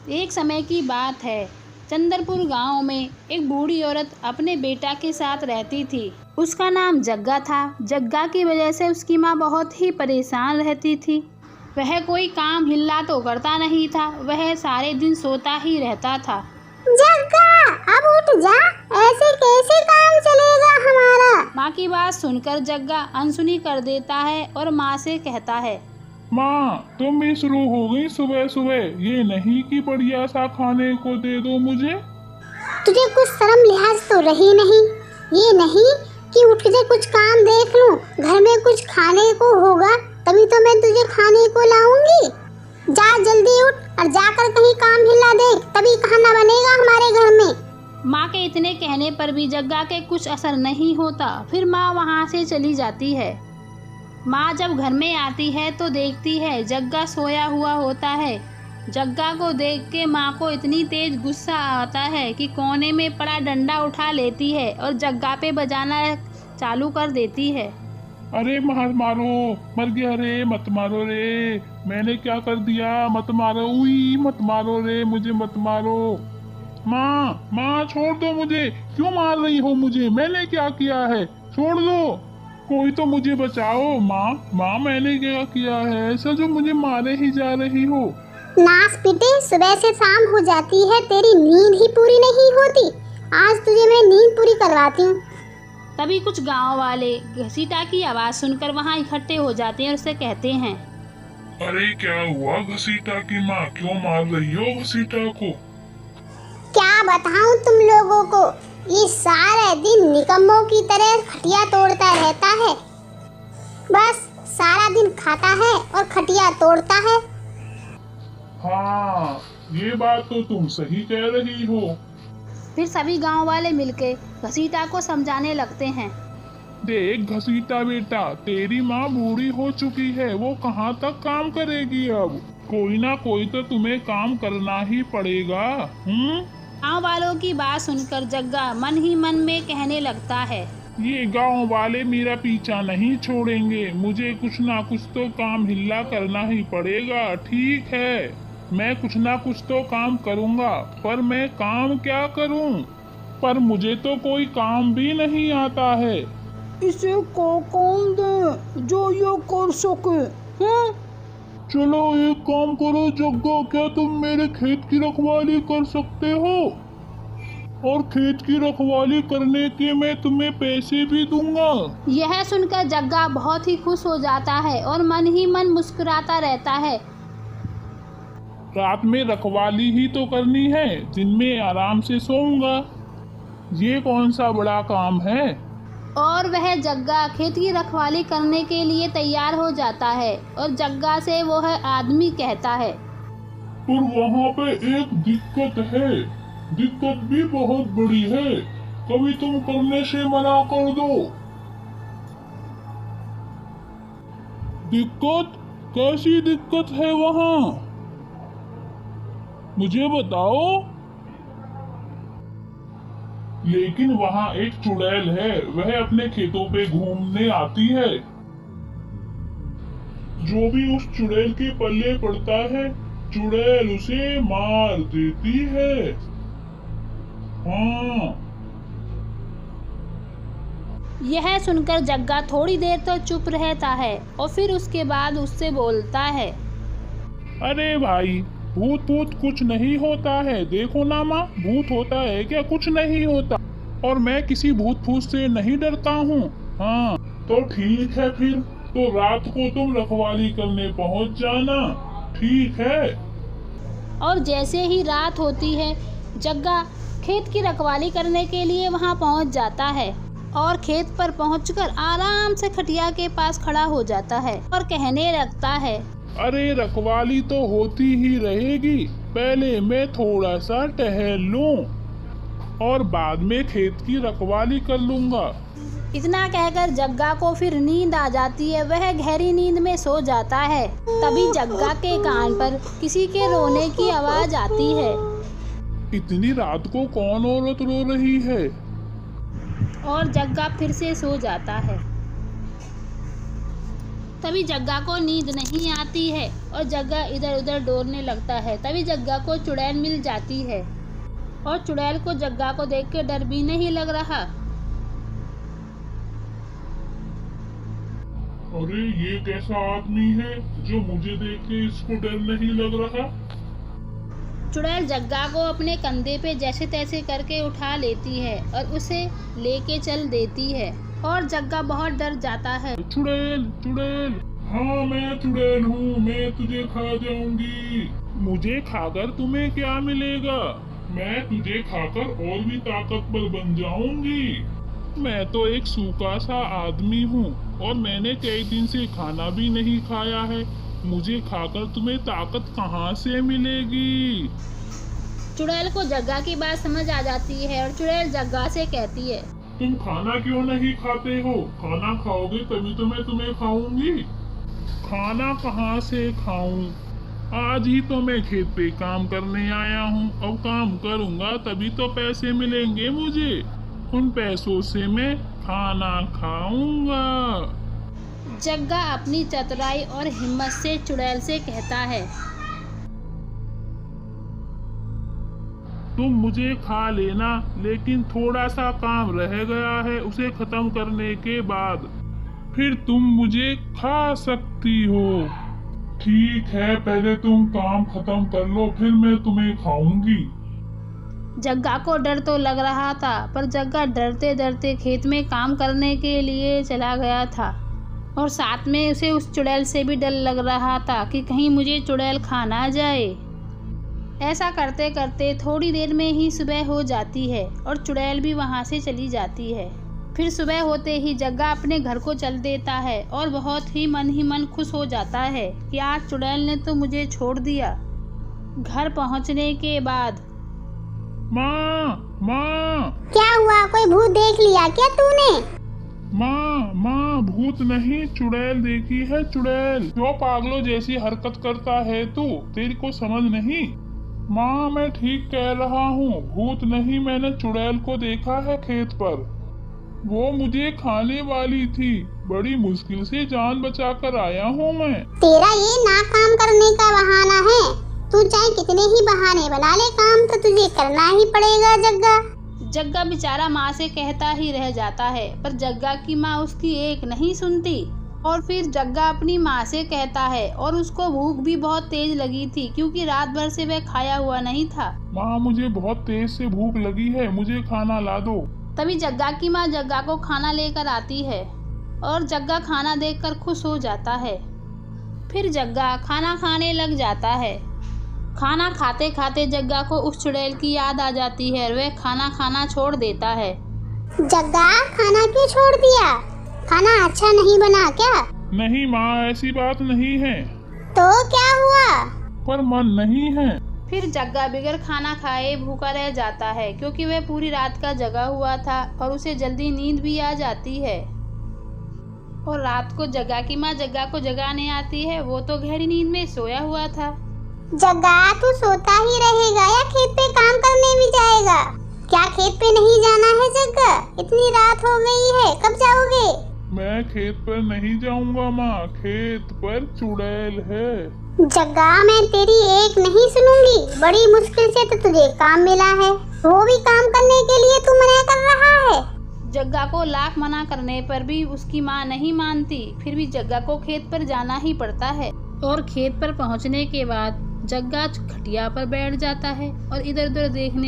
एक समय की बात है। चंदरपुर गांव में एक बूढ़ी औरत अपने बेटा के साथ रहती थी। उसका नाम जग्गा था। जग्गा की वजह से उसकी माँ बहुत ही परेशान रहती थी। वह कोई काम हिल्ला तो करता नहीं था, वह सारे दिन सोता ही रहता था। जग्गा, अब उठ जा, ऐसे कैसे काम चलेगा हमारा। माँ की बात सुनकर जग्गा अनसुनी कर देता है और माँ से कहता है, माँ तुम भी शुरू हो गई सुबह सुबह। ये नहीं कि बढ़िया सा खाने को दे दो मुझे। तुझे कुछ शर्म लिहाज तो रही नहीं। ये नहीं कि उठ के कुछ काम देख लूं, घर में कुछ खाने को होगा तभी तो मैं तुझे खाने को लाऊंगी। जा जल्दी उठ और जाकर कहीं काम हिला दे, तभी खाना बनेगा हमारे घर में। माँ के इतने कहने पर भी जग्गा के कुछ असर नहीं होता। फिर माँ वहाँ से चली जाती है। माँ जब घर में आती है तो देखती है जग्गा सोया हुआ होता है। जग्गा को देख के माँ को इतनी तेज गुस्सा आता है कि कोने में पड़ा डंडा उठा लेती है और जग्गा पे बजाना चालू कर देती है। अरे मारो, मर गया रे, मत मारो रे। मैंने क्या कर दिया, मत मारो, उई मत मारो रे, मुझे मत मारो। माँ छोड़ दो मुझे, क्यों मार रही हो मुझे, मैंने क्या किया है, छोड़ दो, कोई तो मुझे बचाओ। माँ मैंने क्या किया है ऐसा जो मुझे मारे ही जा रही हो। नास पीटे, सुबह से शाम हो जाती है, तेरी नींद ही पूरी नहीं होती। आज तुझे मैं नींद पूरी करवाती हूँ। तभी कुछ गांव वाले घसीटा की आवाज सुनकर वहां इकट्ठे हो जाते हैं और उससे कहते हैं, अरे क्या हुआ घसीटा की माँ, क्यों मार रही हो घसीटा को। क्या बताऊं तुम लोगों को, ये सारे दिन निकम्मों की तरह खटिया तोड़ता रहता है। बस सारा दिन खाता है और खटिया तोड़ता है। हाँ, ये बात तो तुम सही कह रही हो। फिर सभी गांव वाले मिलके घसीटा को समझाने लगते हैं। देख घसीटा बेटा, तेरी माँ बूढ़ी हो चुकी है, वो कहाँ तक काम करेगी अब। कोई ना कोई तो तुम्हें काम करना ही पड़ेगा। गांव वालों की बात सुनकर जग्गा मन ही मन में कहने लगता है, ये गांव वाले मेरा पीछा नहीं छोड़ेंगे, मुझे कुछ ना कुछ तो काम हिल्ला करना ही पड़ेगा। ठीक है, मैं कुछ ना कुछ तो काम करूँगा, पर मैं काम क्या करूँ, पर मुझे तो कोई काम भी नहीं आता है। इसे को काम दे जो ये कर सके। चलो एक काम करो जग्गा, क्या तुम मेरे खेत की रखवाली कर सकते हो, और खेत की रखवाली करने के मैं तुम्हें पैसे भी दूंगा। यह सुनकर जग्गा बहुत ही खुश हो जाता है और मन ही मन मुस्कुराता रहता है। रात में रखवाली ही तो करनी है, दिन में आराम से सोऊंगा, ये कौन सा बड़ा काम है। और वह जग्गा खेत की रखवाली करने के लिए तैयार हो जाता है और जग्गा से वह आदमी कहता है, पर वहाँ पे एक दिक्कत है, दिक्कत भी बहुत बड़ी है, कभी तुम करने से मना कर दो। दिक्कत? कैसी दिक्कत है वहाँ, मुझे बताओ। लेकिन वहाँ एक चुड़ैल है, वह अपने खेतों पे घूमने आती है, जो भी उस चुड़ैल के पल्ले पड़ता है चुड़ैल उसे मार देती है। हाँ। यह सुनकर जग्गा थोड़ी देर तो चुप रहता है और फिर उसके बाद उससे बोलता है, अरे भाई, भूत भूत कुछ नहीं होता है, देखो ना माँ, भूत होता है क्या, कुछ नहीं होता, और मैं किसी भूत फूत से नहीं डरता हूँ। हाँ तो ठीक है, फिर तो रात को तुम रखवाली करने पहुँच जाना, ठीक है। और जैसे ही रात होती है जग्गा खेत की रखवाली करने के लिए वहां पहुंच जाता है और खेत पर पहुंचकर आराम से खटिया के पास खड़ा हो जाता है और कहने लगता है, अरे रखवाली तो होती ही रहेगी, पहले मैं थोड़ा सा टहल लूं और बाद में खेत की रखवाली कर लूंगा। इतना कहकर जग्गा को फिर नींद आ जाती है, वह गहरी नींद में सो जाता है। तभी जग्गा के कान पर किसी के रोने की आवाज आती है। इतनी रात को कौन औरत रो रही है। और जग्गा फिर से सो जाता है। तभी जग्गा को नींद नहीं आती है और जग्गा इधर उधर दौड़ने लगता है। तभी जग्गा को चुड़ैल मिल जाती है और चुड़ैल को जग्गा को देख के डर भी नहीं लग रहा। अरे ये कैसा आदमी है जो मुझे देख के इसको डर नहीं लग रहा। चुड़ैल जग्गा को अपने कंधे पे जैसे तैसे करके उठा लेती है और उसे लेके चल देती है और जग्गा बहुत डर जाता है। चुड़ैल चुड़ैल, हाँ मैं चुड़ैल हूँ, मैं तुझे खा जाऊंगी। मुझे खाकर तुम्हें क्या मिलेगा? मैं तुझे खाकर और भी ताकतवर बन जाऊंगी। मैं तो एक सूखा सा आदमी हूँ और मैंने कई दिन से खाना भी नहीं खाया है। मुझे खाकर तुम्हें ताकत कहाँ से मिलेगी? चुड़ैल को जग्गा की बात समझ आ जाती है और चुड़ैल जग्गा से कहती है, तुम खाना क्यों नहीं खाते हो? खाना खाओगे तभी तो मैं तुम्हें खाऊंगी। खाना कहाँ से खाऊं? आज ही तो मैं खेत पे काम करने आया हूँ। अब काम करूँगा तभी तो पैसे मिलेंगे मुझे। उन पैसों से मैं खाना खाऊंगा। जग्गा अपनी चतुराई और हिम्मत से चुड़ैल से कहता है, तुम मुझे खा लेना, लेकिन थोड़ा सा काम रह गया है। उसे खत्म करने के बाद फिर तुम मुझे खा सकती हो। ठीक है, पहले तुम काम खत्म कर लो, फिर मैं तुम्हें खाऊंगी। जग्गा को डर तो लग रहा था, पर जग्गा डरते डरते खेत में काम करने के लिए चला गया था और साथ में उसे उस चुड़ैल से भी डर लग रहा था कि कहीं मुझे चुड़ैल खा ना जाए। ऐसा करते करते थोड़ी देर में ही सुबह हो जाती है और चुड़ैल भी वहाँ से चली जाती है। फिर सुबह होते ही जग्गा अपने घर को चल देता है और बहुत ही मन खुश हो जाता है कि आज चुड़ैल ने तो मुझे छोड़ दिया। घर पहुँचने के बाद, माँ माँ, क्या हुआ? कोई भूत देख लिया क्या तूने? माँ माँ, भूत नहीं, चुड़ैल देखी है। चुड़ैल। क्यों पागलों जैसी हरकत करता है तू? तेरी को समझ नहीं? माँ मैं ठीक कह रहा हूँ, भूत नहीं, मैंने चुड़ैल को देखा है खेत पर। वो मुझे खाने वाली थी। बड़ी मुश्किल से जान बचाकर आया हूँ मैं। तेरा ये नाकाम करने का बहाना है। तू चाहे कितने ही बहाने बना ले, काम तो तुझे करना ही पड़ेगा जग्गा। जग्गा बेचारा माँ से कहता ही रह जाता है, पर जग्गा की माँ उसकी एक नहीं सुनती। और फिर जग्गा अपनी माँ से कहता है और उसको भूख भी बहुत तेज लगी थी क्योंकि रात भर से वह खाया हुआ नहीं था। माँ मुझे बहुत तेज से भूख लगी है, मुझे खाना ला दो। तभी जग्गा की माँ जग्गा को खाना लेकर आती है और जग्गा खाना देखकर खुश हो जाता है। फिर जग्गा खाना खाने लग जाता है। खाना खाते खाते जग्गा को उस चुड़ैल की याद आ जाती है और वह खाना खाना छोड़ देता है। जग्गा, खाना क्यों छोड़ दिया? खाना अच्छा नहीं बना क्या? नहीं माँ, ऐसी बात नहीं है। तो क्या हुआ? पर मन नहीं है। फिर जग्गा बगैर खाना खाए भूखा रह जाता है क्योंकि वह पूरी रात का जगा हुआ था और उसे जल्दी नींद भी आ जाती है। और रात को जग्गा की माँ जग्गा को जगाने आती है। वो तो गहरी नींद में सोया हुआ था। जग्गा, तू सोता ही रहेगा या खेत पे काम करने भी जाएगा? क्या खेत पे नहीं जाना है जग्गा? इतनी रात हो गई है, कब जाओगे? मैं खेत पर नहीं जाऊंगा माँ, खेत पर चुड़ैल है। जग्गा, मैं तेरी एक नहीं सुनूंगी। बड़ी मुश्किल से तो तुझे काम मिला है, वो भी काम करने के लिए तू मना कर रहा है। जग्गा को लाख मना करने पर भी उसकी माँ नहीं मानती। फिर भी जग्गा को खेत पर जाना ही पड़ता है और खेत पर पहुँचने के बाद जग्गा खटिया पर बैठ जाता है और इधर उधर देखने